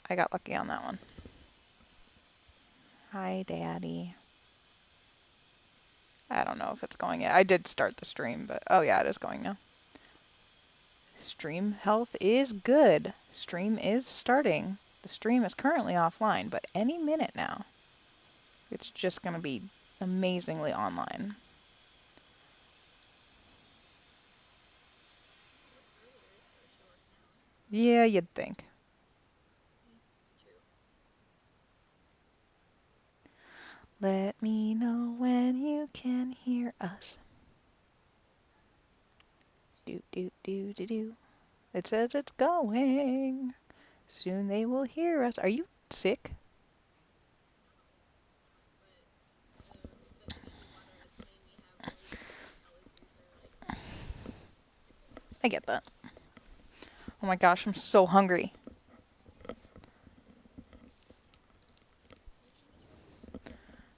I got lucky on that one. Hi, Daddy. I don't know if it's going yet. I did start the stream, but oh yeah, it is going now. Stream health is good. Stream is starting. The stream is currently offline, but any minute now, it's just going to be amazingly online. Yeah, you'd think. Let me know when you can hear us. Do do do do do. It says it's going. Soon they will hear us. Are you sick? I get that. Oh my gosh, I'm so hungry.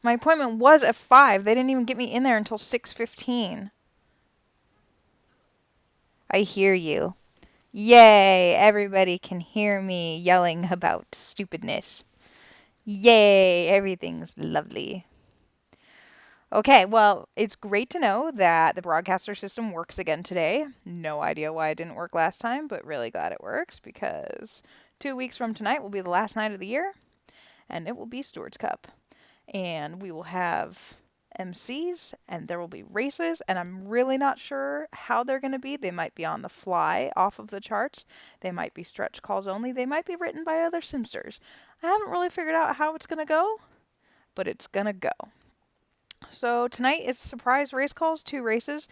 My appointment was at 5. They didn't even get me in there until 6:15. I hear you. Yay! Everybody can hear me yelling about stupidness. Yay! Everything's lovely. Okay, well, it's great to know that the broadcaster system works again today. No idea why it didn't work last time, but really glad it works because 2 weeks from tonight will be the last night of the year, and it will be Stewart's Cup. And we will have MCs and there will be races, and I'm really not sure how they're going to be. They might be on the fly off of the charts. They might be stretch calls only. They might be written by other simsters. I haven't really figured out how it's going to go, but it's going to go. So tonight is surprise race calls, 2 races.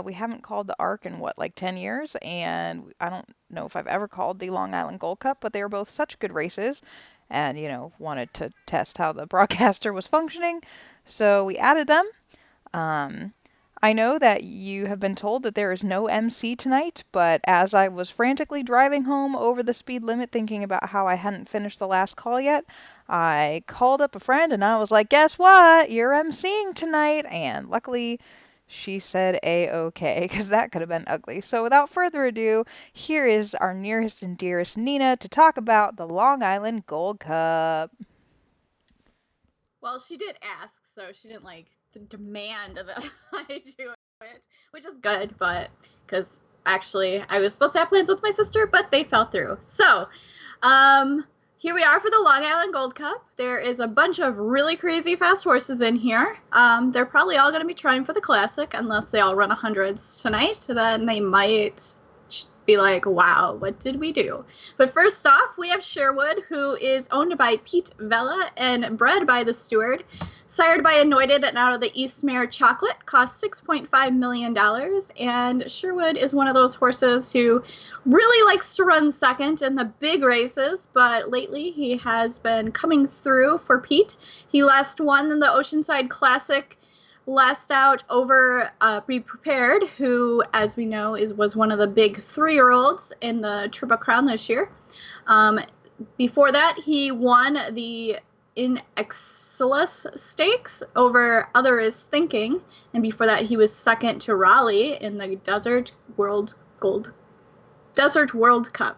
We haven't called the ARC in like 10 years, and I don't know if I've ever called the Long Island Gold Cup, but they were both such good races, and wanted to test how the broadcaster was functioning, so we added them. Um, I know that you have been told that there is no MC tonight, but as I was frantically driving home over the speed limit thinking about how I hadn't finished the last call yet, I called up a friend and I was like, guess what? You're MCing tonight. And luckily, she said A-OK, because that could have been ugly. So without further ado, here is our nearest and dearest Nina to talk about the Long Island Gold Cup. Well, she did ask, so she didn't demand that I do it, which is good, but because actually I was supposed to have plans with my sister, but they fell through. So, here we are for the Long Island Gold Cup. There is a bunch of really crazy fast horses in here. They're probably all going to be trying for the Classic, unless they all run 100s tonight. Then they might be like, wow, what did we do? But first off, we have Sherwood, who is owned by Pete Vella and bred by the steward. Sired by Anointed and out of the Eastmere Chocolate, costs $6.5 million. And Sherwood is one of those horses who really likes to run second in the big races, but lately he has been coming through for Pete. He last won in the Oceanside Classic last out over Be Prepared, who, as we know, was one of the big 3-year-olds in the Triple Crown this year. Before that, he won the In Excelsis Stakes over Other Is Thinking, and before that, he was second to Raleigh in the Desert World Cup.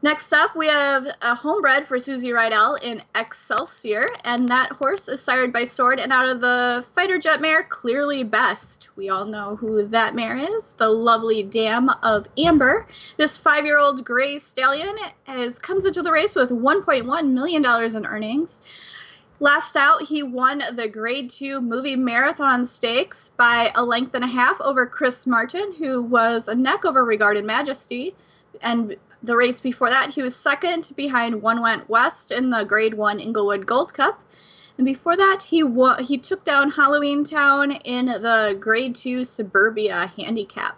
Next up, we have a homebred for Susie Rydell in Excelsior, and that horse is sired by Sword and out of the fighter jet mare Clearly Best. We all know who that mare is, the lovely Dam of Amber. This 5-year-old gray stallion comes into the race with $1.1 million in earnings. Last out, he won the Grade 2 Movie Marathon Stakes by a length and a half over Chris Martin, who was a neck over Regarded Majesty, and the race before that, he was second behind One Went West in the Grade 1 Inglewood Gold Cup. And before that, he took down Halloween Town in the Grade 2 Suburbia Handicap.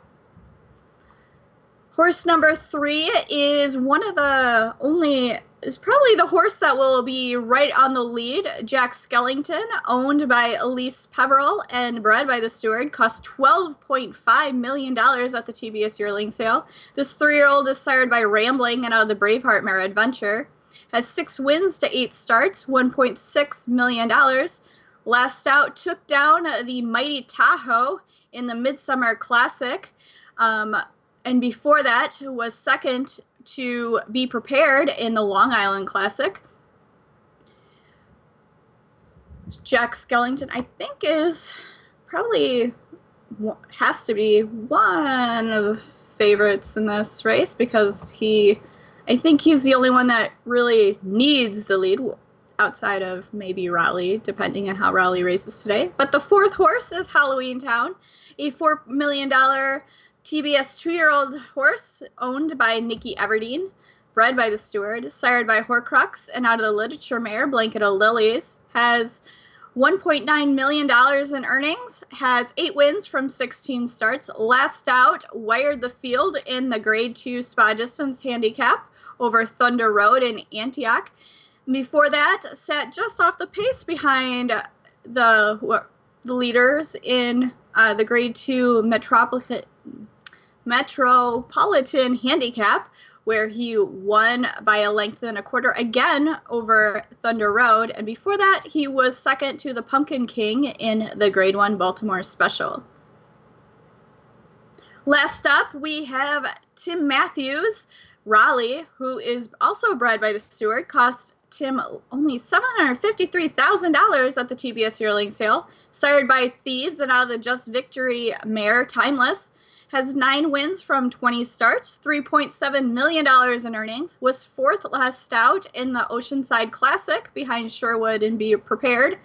Horse number 3 is probably the horse that will be right on the lead. Jack Skellington, owned by Elise Peveril and bred by the steward, cost $12.5 million at the TBS yearling sale. This 3-year-old is sired by Rambling and out of the Braveheart Mare Adventure. Has 6 wins to 8 starts, $1.6 million. Last out, took down the Mighty Tahoe in the Midsummer Classic. And before that was second to Be Prepared in the Long Island Classic. Jack Skellington, I think, is probably has to be one of the favorites in this race because I think he's the only one that really needs the lead outside of maybe Raleigh, depending on how Raleigh races today. But the fourth horse is Halloween Town, a $4 million TBS 2-year-old horse owned by Nikki Everdeen, bred by the steward, sired by Horcrux, and out of the literature mare, Blanket of Lilies, has $1.9 million in earnings, has 8 wins from 16 starts, last out, wired the field in the Grade 2 Spa Distance Handicap over Thunder Road in Antioch. Before that, sat just off the pace behind the leaders in the Grade 2 Metropolitan Handicap, where he won by a length and a quarter again over Thunder Road. And before that, he was second to the Pumpkin King in the Grade 1 Baltimore Special. Last up, we have Tim Matthews, Raleigh, who is also bred by the steward, cost Tim only $753,000 at the TBS yearling sale. Sired by Thieves and out of the Just Victory mare, Timeless, has 9 wins from 20 starts, $3.7 million in earnings, was 4th last out in the Oceanside Classic behind Sherwood and Be Prepared.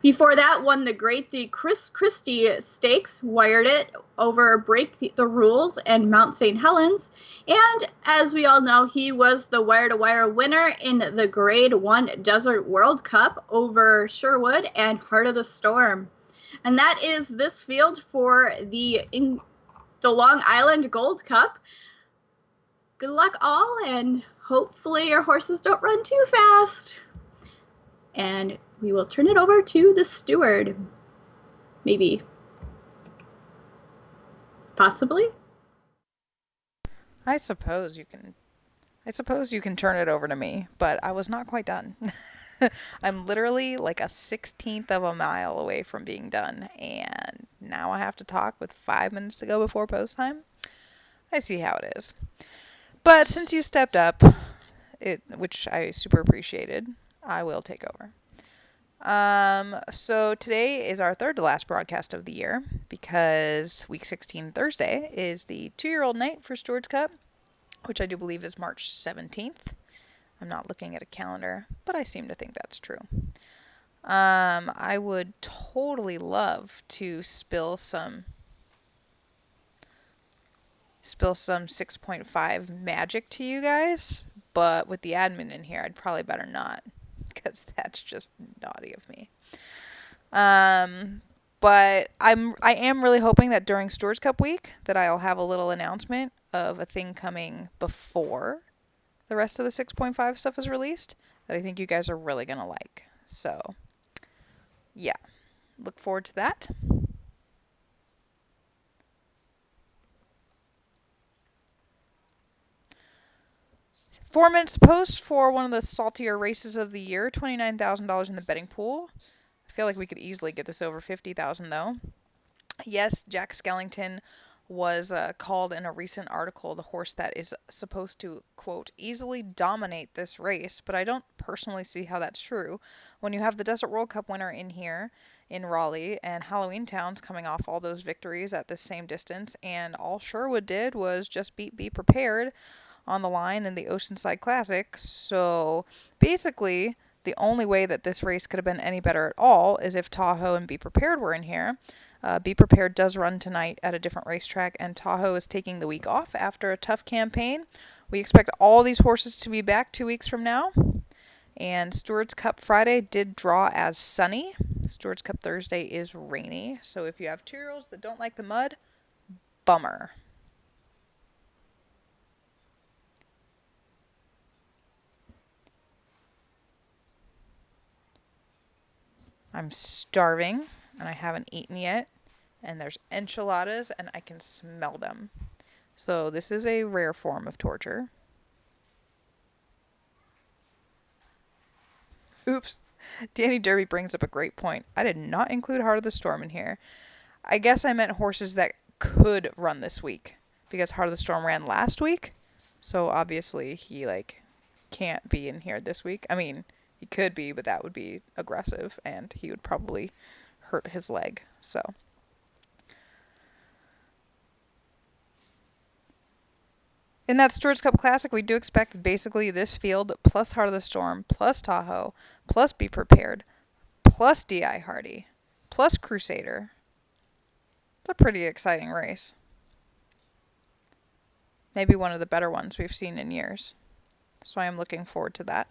Before that, won the the Chris Christie Stakes, wired it over Break the Rules and Mount St. Helens. And as we all know, he was the wire-to-wire winner in the Grade 1 Desert World Cup over Sherwood and Heart of the Storm. And that is this field for the Long Island Gold Cup. Good luck all, and hopefully your horses don't run too fast. And we will turn it over to the steward. Maybe. Possibly. I suppose you can turn it over to me, but I was not quite done. I'm literally like a 16th of a mile away from being done, and now I have to talk with 5 minutes to go before post time. I see how it is. But since you stepped up, which I super appreciated, I will take over. So today is our third to last broadcast of the year because week 16 Thursday is the 2-year-old night for Stewards Cup, which I do believe is March 17th. I'm not looking at a calendar, but I seem to think that's true. I would totally love to spill some 6.5 magic to you guys, but with the admin in here, I'd probably better not, because that's just naughty of me. But I am really hoping that during Stewards Cup week that I'll have a little announcement of a thing coming before the rest of the 6.5 stuff is released that I think you guys are really going to like. So, yeah. Look forward to that. Four minutes post for one of the saltier races of the year, $29,000 in the betting pool. I feel like we could easily get this over $50,000 though. Yes, Jack Skellington was called in a recent article the horse that is supposed to, quote, easily dominate this race, but I don't personally see how that's true. When you have the Desert World Cup winner in here in Raleigh and Halloween Town's coming off all those victories at the same distance, and all Sherwood did was just Be Prepared on the line in the Oceanside Classic. So basically, the only way that this race could have been any better at all is if Tahoe and Be Prepared were in here. Be Prepared does run tonight at a different racetrack, and Tahoe is taking the week off after a tough campaign. We expect all these horses to be back 2 weeks from now. And Stewards Cup Friday did draw as sunny. Stewards Cup Thursday is rainy. So if you have 2-year-olds that don't like the mud, bummer. I'm starving, and I haven't eaten yet, and there's enchiladas, and I can smell them. So this is a rare form of torture. Oops. Danny Derby brings up a great point. I did not include Heart of the Storm in here. I guess I meant horses that could run this week, because Heart of the Storm ran last week, So obviously he like can't be in here this week. I mean, he could be, but that would be aggressive and he would probably hurt his leg. So in that Stewards Cup Classic, we do expect basically this field plus Heart of the Storm plus Tahoe plus Be Prepared plus DI Hardy plus Crusader. It's a pretty exciting race. Maybe one of the better ones we've seen in years. So I am looking forward to that.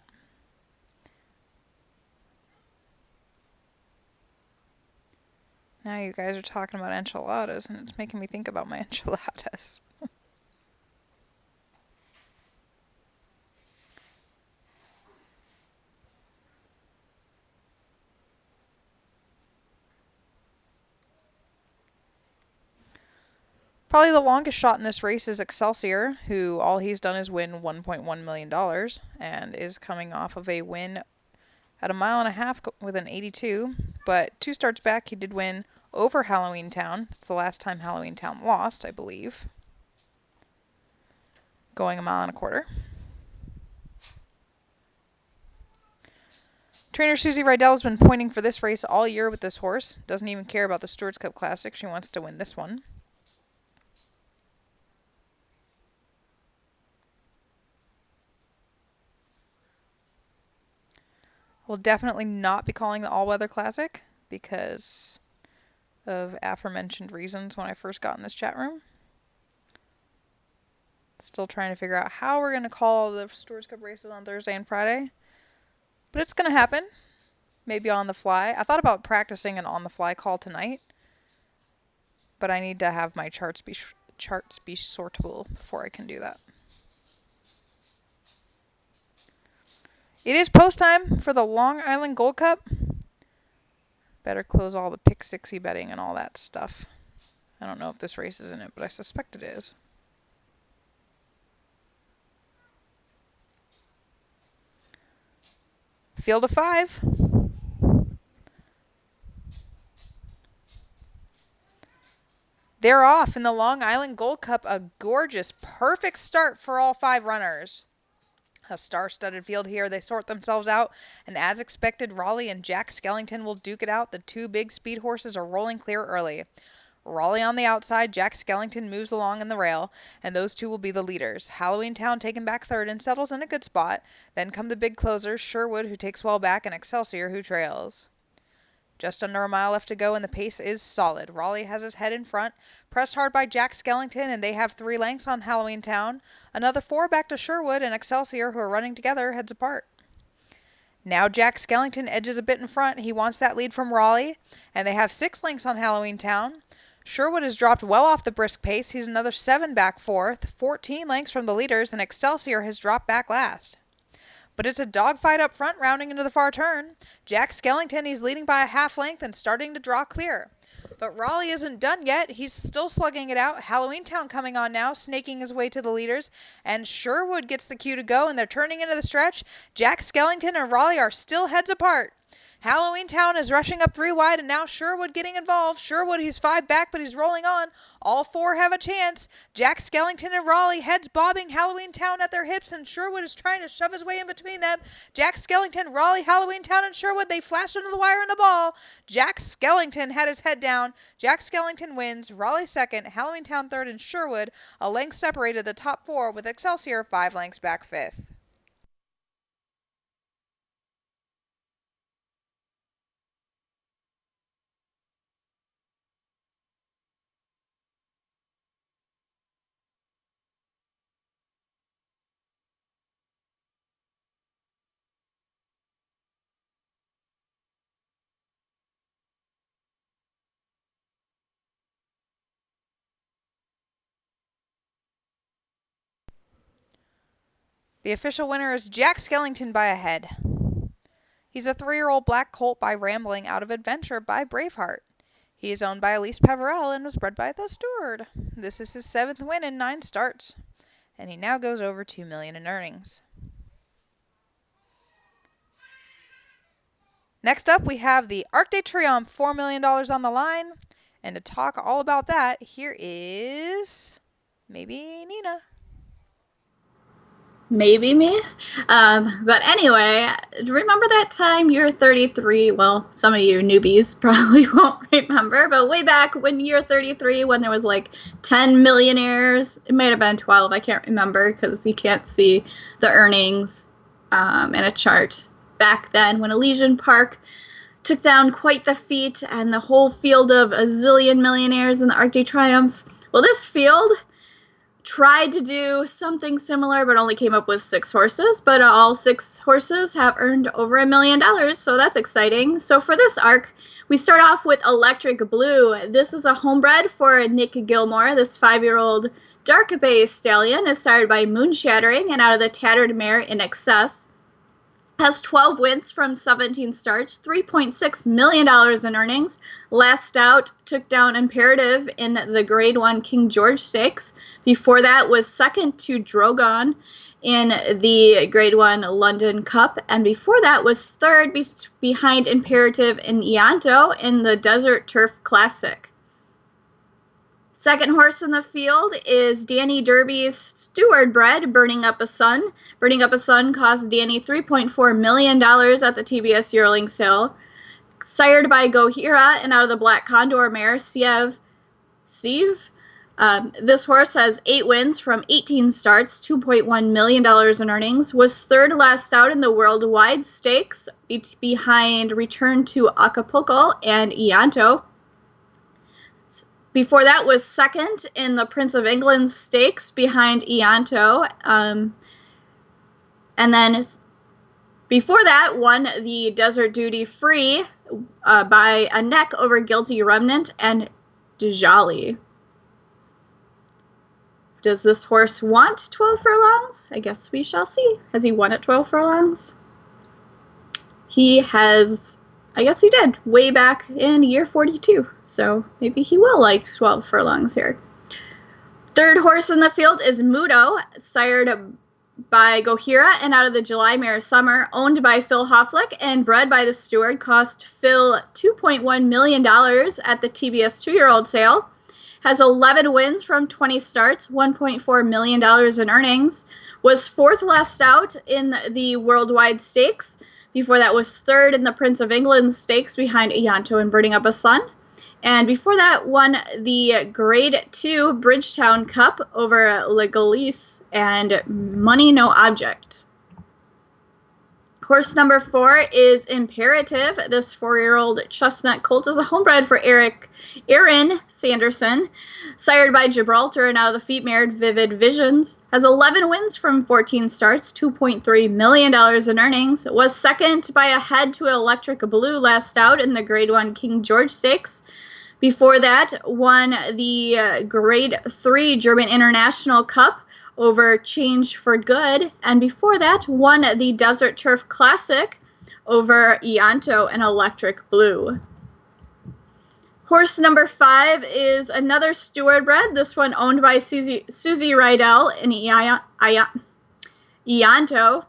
Now you guys are talking about enchiladas, and it's making me think about my enchiladas. Probably the longest shot in this race is Excelsior, who all he's done is win $1.1 million and is coming off of a win at a mile and a half with an 82. But 2 starts back, he did win over Halloween Town. It's the last time Halloween Town lost, I believe. Going a mile and a quarter. Trainer Susie Rydell has been pointing for this race all year with this horse. Doesn't even care about the Stewards Cup Classic. She wants to win this one. We'll definitely not be calling the All-Weather Classic because of aforementioned reasons when I first got in this chat room. Still trying to figure out how we're going to call the Stewards Cup races on Thursday and Friday. But it's going to happen. Maybe on the fly. I thought about practicing an on-the-fly call tonight. But I need to have my charts be sortable before I can do that. It is post time for the Long Island Gold Cup. Better close all the pick 60 betting and all that stuff. I don't know if this race is in it, but I suspect it is. Field of 5. They're off in the Long Island Gold Cup. A gorgeous, perfect start for all 5 runners. A star-studded field here. They sort themselves out, and as expected, Raleigh and Jack Skellington will duke it out. The 2 big speed horses are rolling clear early. Raleigh on the outside, Jack Skellington moves along in the rail, and those 2 will be the leaders. Halloween Town taken back 3rd and settles in a good spot. Then come the big closers, Sherwood, who takes well back, and Excelsior, who trails. Just under a mile left to go, and the pace is solid. Raleigh has his head in front, pressed hard by Jack Skellington, and they have 3 lengths on Halloween Town. Another 4 back to Sherwood, and Excelsior, who are running together, heads apart. Now Jack Skellington edges a bit in front. He wants that lead from Raleigh, and they have 6 lengths on Halloween Town. Sherwood has dropped well off the brisk pace. He's another 7 back 4th, 14 lengths from the leaders, and Excelsior has dropped back last. But it's a dogfight up front, rounding into the far turn. Jack Skellington, he's leading by a half length and starting to draw clear. But Raleigh isn't done yet. He's still slugging it out. Halloween Town coming on now, snaking his way to the leaders. And Sherwood gets the cue to go, and they're turning into the stretch. Jack Skellington and Raleigh are still heads apart. Halloween Town is rushing up 3 wide, and now Sherwood getting involved. Sherwood, he's 5 back, but he's rolling on. All 4 have a chance. Jack Skellington and Raleigh, heads bobbing, Halloween Town at their hips, and Sherwood is trying to shove his way in between them. Jack Skellington, Raleigh, Halloween Town, and Sherwood, they flash into the wire in the ball. Jack Skellington had his head down. Jack Skellington wins. Raleigh 2nd, Halloween Town 3rd, and Sherwood a length separated the top 4, with Excelsior 5 lengths back 5th. The official winner is Jack Skellington by a head. He's a 3-year-old black colt by Rambling out of Adventure by Braveheart. He is owned by Elise Peverell and was bred by the Steward. This is his 7th win in 9 starts, and he now goes over $2 million in earnings. Next up, we have the Arc de Triomphe, $4 million on the line, and to talk all about that, here is maybe Nina. Maybe me. But anyway, remember that time Year 33? Well, some of you newbies probably won't remember, but way back when Year 33, when there was like 10 millionaires, it might have been 12, I can't remember because you can't see the earnings in a chart. Back then, when Elysian Park took down quite the feat and the whole field of a zillion millionaires in the Arc de Triomphe. Well, this field tried to do something similar but only came up with 6 horses, but all 6 horses have earned over $1 million, so that's exciting. So for this arc, we start off with Electric Blue. This is a homebred for Nick Gilmore. This 5-year-old dark bay stallion is started by Moon Shattering and out of the Tattered Mare in Excess. Has 12 wins from 17 starts, $3.6 million in earnings. Last out, took down Imperative in the Grade 1 King George Stakes. Before that was second to Drogon in the Grade 1 London Cup. And before that was third behind Imperative in Ianto in the Desert Turf Classic. Second horse in the field is Danny Derby's Steward bred, Burning Up a Sun. Burning Up a Sun cost Danny $3.4 million at the TBS yearling sale. Sired by Gohira and out of the Black Condor mare, Sieve. This horse has 8 wins from 18 starts, $2.1 million in earnings. Was third last out in the Worldwide Stakes behind Return to Acapulco and Ianto. Before that was second in the Prince of England Stakes behind Ianto. And then before that won the Desert Duty Free by a neck over Guilty Remnant and Djali. Does this horse want 12 furlongs? I guess we shall see. Has he won at 12 furlongs? He has... I guess he did, way back in year 42, so maybe he will like 12 furlongs here. Third horse in the field is Mudo, sired by Gohira and out of the July Mare Summer, owned by Phil Hofflick and bred by the Steward, cost Phil $2.1 million at the TBS 2-year-old sale. Has 11 wins from 20 starts, $1.4 million in earnings. Was fourth last out in the Worldwide Stakes. Before that was third in the Prince of England Stakes behind Ianto and Burning Up a Sun. And before that won the Grade 2 Bridgetown Cup over Legalese and Money No Object. Horse number 4 is Imperative. This 4-year-old chestnut colt is a homebred for Aaron Sanderson, sired by Gibraltar and out of the feet mared Vivid Visions. Has 11 wins from 14 starts, $2.3 million in earnings. Was second by a head to Electric Blue last out in the Grade 1 King George Stakes. Before that, won the Grade 3 German International Cup over Change for Good, and before that won the Desert Turf Classic over Ianto and Electric Blue. Horse number 5 is another Steward bred, this one owned by Susie Rydell in Ianto.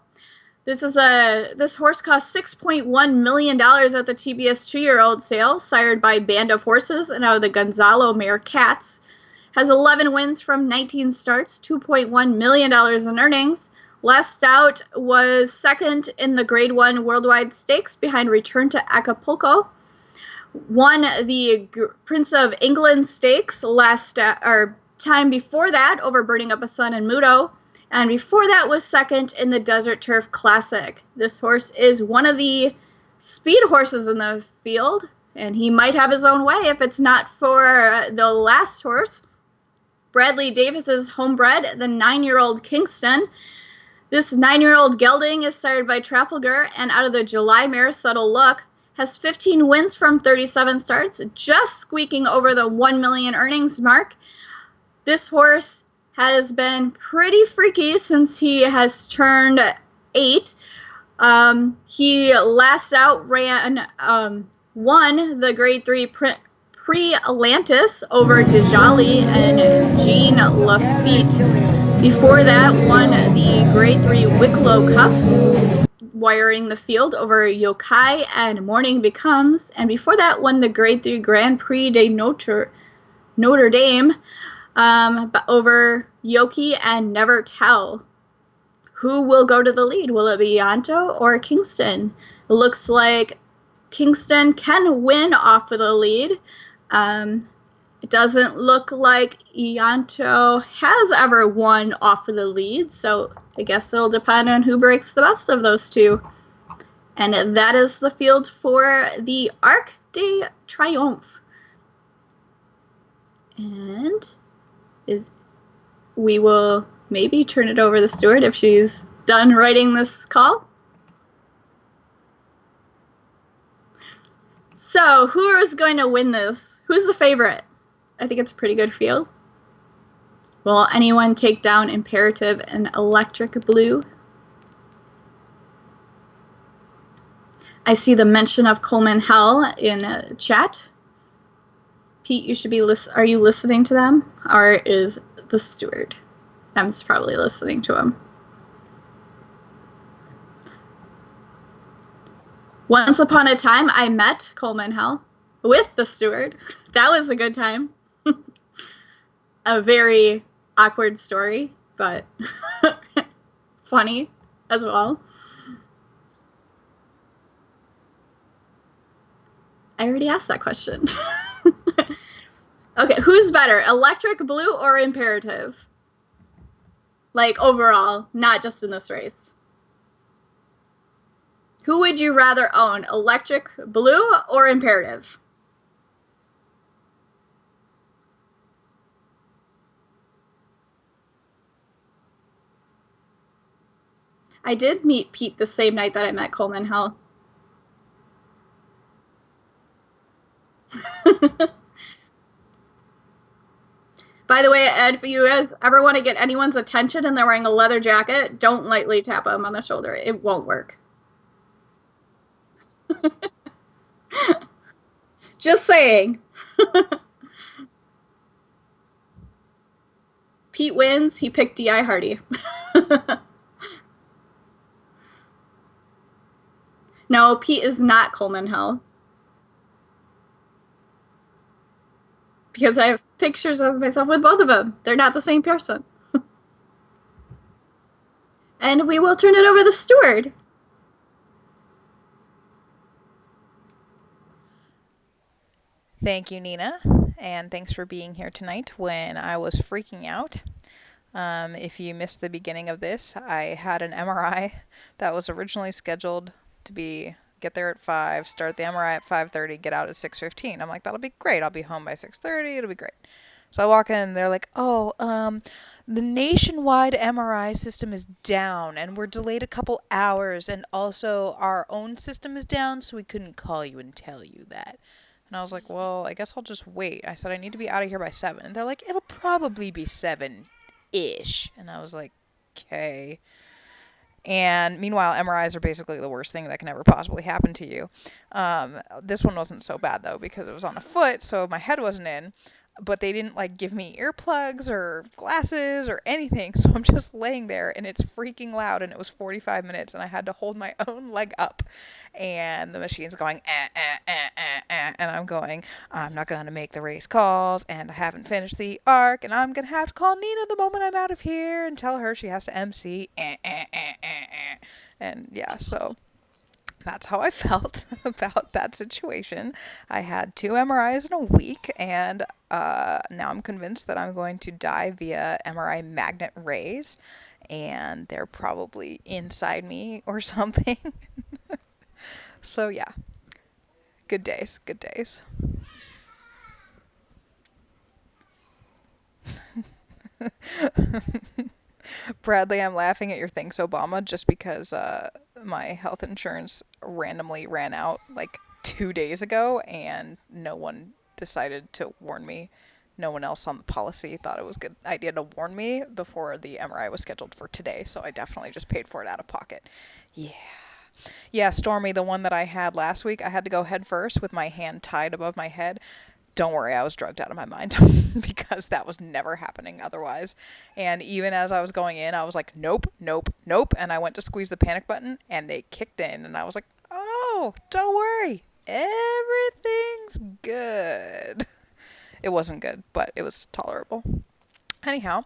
This horse cost $6.1 million at the TBS 2-year-old sale, sired by Band of Horses and out of the Gonzalo mare Cats. Has 11 wins from 19 starts, $2.1 million in earnings. Last out was second in the Grade 1 Worldwide Stakes behind Return to Acapulco. Won the Prince of England Stakes time before that over Burning Up a Sun and Mudo. And before that was second in the Desert Turf Classic. This horse is one of the speed horses in the field, and he might have his own way if it's not for the last horse. Bradley Davis's homebred, the 9-year-old Kingston. This 9-year-old gelding is sired by Trafalgar and out of the July Mare Subtle Look. Has 15 wins from 37 starts, just squeaking over the 1 million earnings mark. This horse has been pretty freaky since he has turned 8. He last out won the Grade 3 Pre-Atlantis over Djali and Jean Lafitte. Before that, won the Grade 3 Wicklow Cup, wiring the field over Yokai and Morning Becomes. And before that, won the Grade 3 Grand Prix de Notre Dame over Yoki and Never Tell. who will go to the lead? Will it be Ianto or Kingston? It looks like Kingston can win off of the lead. It doesn't look like Ianto has ever won off of the lead, so I guess it'll depend on who breaks the best of those two. And that is the field for the Arc de Triomphe. And we will maybe turn it over to the steward if she's done writing this call. So, who is going to win this? Who's the favorite? I think it's a pretty good field. Will anyone take down Imperative and Electric Blue? I see the mention of Coleman Hell in chat. Pete, you should be are you listening to them? Or is the steward? I'm probably listening to him. Once upon a time, I met Coleman Hell with the steward. That was a good time. A very awkward story, but funny as well. I already asked that question. Okay, who's better, Electric Blue or Imperative? Like, overall, not just in this race. Who would you rather own, Electric Blue or Imperative? I did meet Pete the same night that I met Coleman Hell. By the way, if you guys ever want to get anyone's attention and they're wearing a leather jacket, don't lightly tap them on the shoulder. It won't work. Just saying. Pete wins. He picked D.I. Hardy. No, Pete is not Coleman Hell. Because I have pictures of myself with both of them. They're not the same person. And we will turn it over to the steward. Thank you, Nina, and thanks for being here tonight when I was freaking out. If you missed the beginning of this, I had an MRI that was originally scheduled to get there at 5, start the MRI at 5:30, get out at 6:15. I'm like, that'll be great. I'll be home by 6:30. It'll be great. So I walk in and they're like, oh, the nationwide MRI system is down and we're delayed a couple hours, and also our own system is down, so we couldn't call you and tell you that. And I was like, well, I guess I'll just wait. I said, I need to be out of here by 7. And they're like, it'll probably be 7-ish. And I was like, okay. And meanwhile, MRIs are basically the worst thing that can ever possibly happen to you. This one wasn't so bad, though, because it was on a foot, so my head wasn't in. But they didn't, like, give me earplugs or glasses or anything, so I'm just laying there, and it's freaking loud, and it was 45 minutes, and I had to hold my own leg up. And the machine's going, and I'm going, I'm not going to make the race calls, and I haven't finished the arc, and I'm going to have to call Nina the moment I'm out of here and tell her she has to MC, and yeah, so that's how I felt about that situation. I had 2 MRIs in a week, and now I'm convinced that I'm going to die via MRI magnet rays, and they're probably inside me or something. So yeah, good days, good days. Bradley, I'm laughing at your thanks, Obama, just because my health insurance randomly ran out like 2 days ago, and no one decided to warn me. No one else on the policy thought it was a good idea to warn me before the MRI was scheduled for today, so I definitely just paid for it out of pocket. Yeah. Yeah, Stormy, the one that I had last week, I had to go head first with my hand tied above my head. Don't worry, I was drugged out of my mind because that was never happening otherwise. And even as I was going in, I was like, nope, nope, nope. And I went to squeeze the panic button and they kicked in. And I was like, oh, don't worry. Everything's good. It wasn't good, but it was tolerable. Anyhow,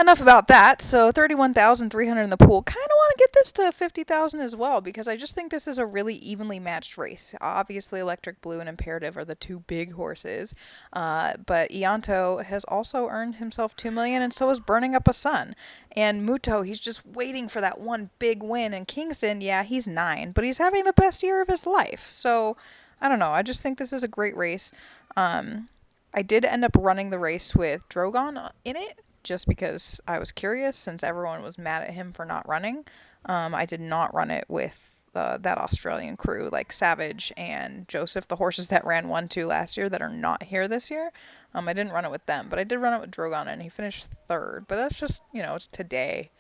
Enough about that. So 31,300 in the pool. Kind of want to get this to 50,000 as well because I just think this is a really evenly matched race. Obviously, Electric Blue and Imperative are the two big horses, but Ianto has also earned himself 2 million, and so is Burning Up a Sun. And Muto, he's just waiting for that one big win. And Kingston, yeah, he's 9, but he's having the best year of his life. So I don't know. I just think this is a great race. I did end up running the race with Drogon in it just because I was curious since everyone was mad at him for not running. I did not run it with that Australian crew like Savage and Joseph, the horses that ran 1-2 last year that are not here this year. I didn't run it with them, but I did run it with Drogon and he finished third. But that's just, it's today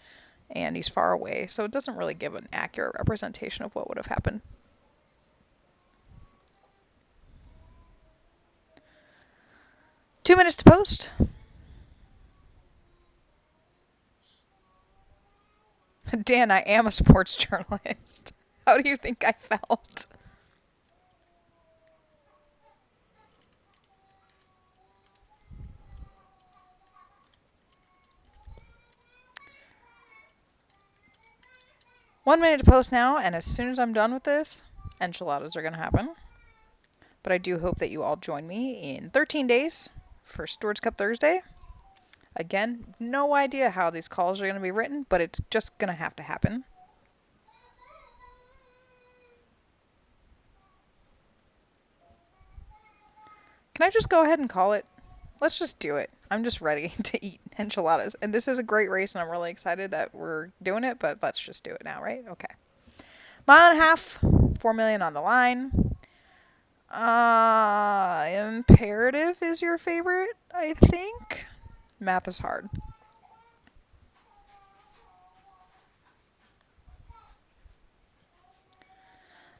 and he's far away, so it doesn't really give an accurate representation of what would have happened. 2 minutes to post. Dan, I am a sports journalist. How do you think I felt? One minute to post now, and as soon as I'm done with this, enchiladas are going to happen. But I do hope that you all join me in 13 days for Stewards Cup Thursday. Again, no idea how these calls are going to be written, but it's just going to have to happen. Can I just go ahead and call it? Let's just do it. I'm just ready to eat enchiladas. And this is a great race, and I'm really excited that we're doing it, but let's just do it now, right? Okay. Mile and a half, 4 million on the line. Imperative is your favorite, I think. Math is hard.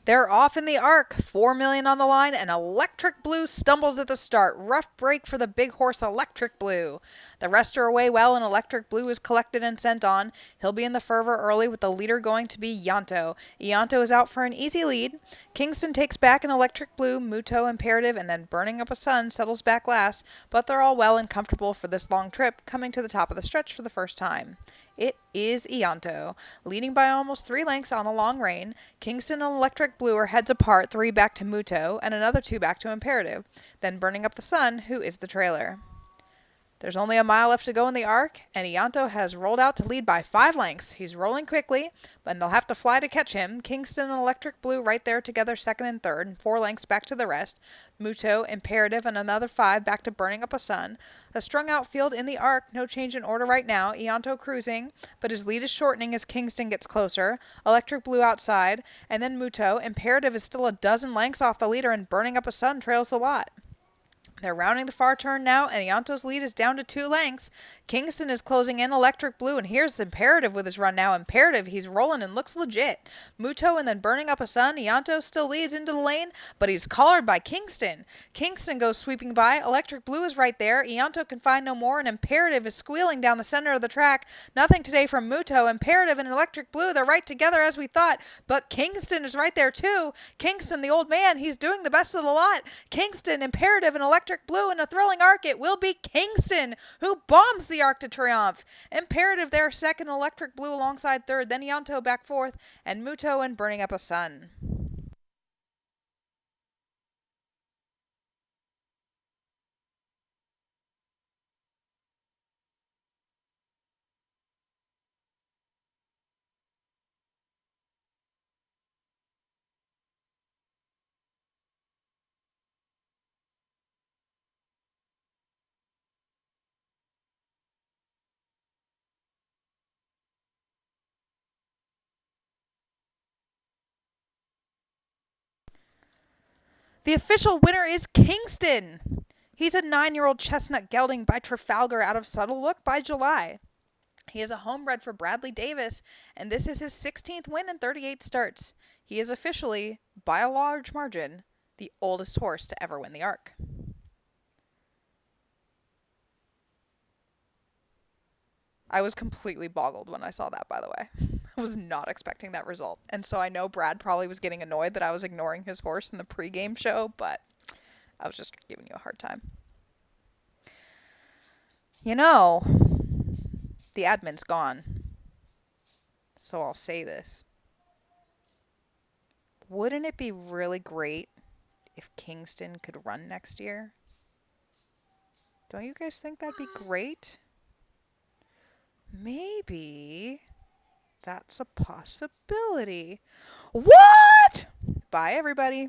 They're off in the arc. 4 million on the line, and Electric Blue stumbles at the start. Rough break for the big horse Electric Blue. The rest are away well, and Electric Blue is collected and sent on. He'll be in the fervor early with the leader going to be Ianto. Ianto is out for an easy lead. Kingston takes back an Electric Blue, Muto Imperative, and then Burning Up a Sun settles back last, but they're all well and comfortable for this long trip, coming to the top of the stretch for the first time. It is Ianto, leading by almost 3 lengths on a long rein. Kingston and Electric Blue are heads apart, 3 back to Muto, and another 2 back to Imperative, then Burning Up the Sun, who is the trailer. There's only a mile left to go in the arc, and Ianto has rolled out to lead by 5 lengths. He's rolling quickly, but they'll have to fly to catch him. Kingston and Electric Blue right there together, second and third, and 4 lengths back to the rest. Muto, Imperative, and another 5 back to Burning Up a Sun. A strung out field in the arc, no change in order right now. Ianto cruising, but his lead is shortening as Kingston gets closer. Electric Blue outside, and then Muto. Imperative is still a dozen lengths off the leader, and Burning Up a Sun trails the lot. They're rounding the far turn now, and Ianto's lead is down to 2 lengths. Kingston is closing in Electric Blue, and here's Imperative with his run now. Imperative, he's rolling and looks legit. Muto and then Burning Up a Sun. Ianto still leads into the lane, but he's collared by Kingston. Kingston goes sweeping by. Electric Blue is right there. Ianto can find no more, and Imperative is squealing down the center of the track. Nothing today from Muto. Imperative and Electric Blue, they're right together as we thought, but Kingston is right there too. Kingston, the old man, he's doing the best of the lot. Kingston, Imperative, and Electric Blue in a thrilling arc. It will be Kingston who bombs the Arc de Triomphe. Imperative there second, Electric Blue alongside third, then Ianto back fourth, and Muto and Burning Up a Sun. The official winner is Kingston. He's a 9-year-old chestnut gelding by Trafalgar out of Subtle Look by July. He is a homebred for Bradley Davis, and this is his 16th win in 38 starts. He is officially, by a large margin, the oldest horse to ever win the Arc. I was completely boggled when I saw that, by the way. I was not expecting that result. And so I know Brad probably was getting annoyed that I was ignoring his horse in the pregame show, but I was just giving you a hard time. You know, The admin's gone, so I'll say this. Wouldn't it be really great if Kingston could run next year? Don't you guys think that'd be great? Maybe that's a possibility. What? Bye, everybody.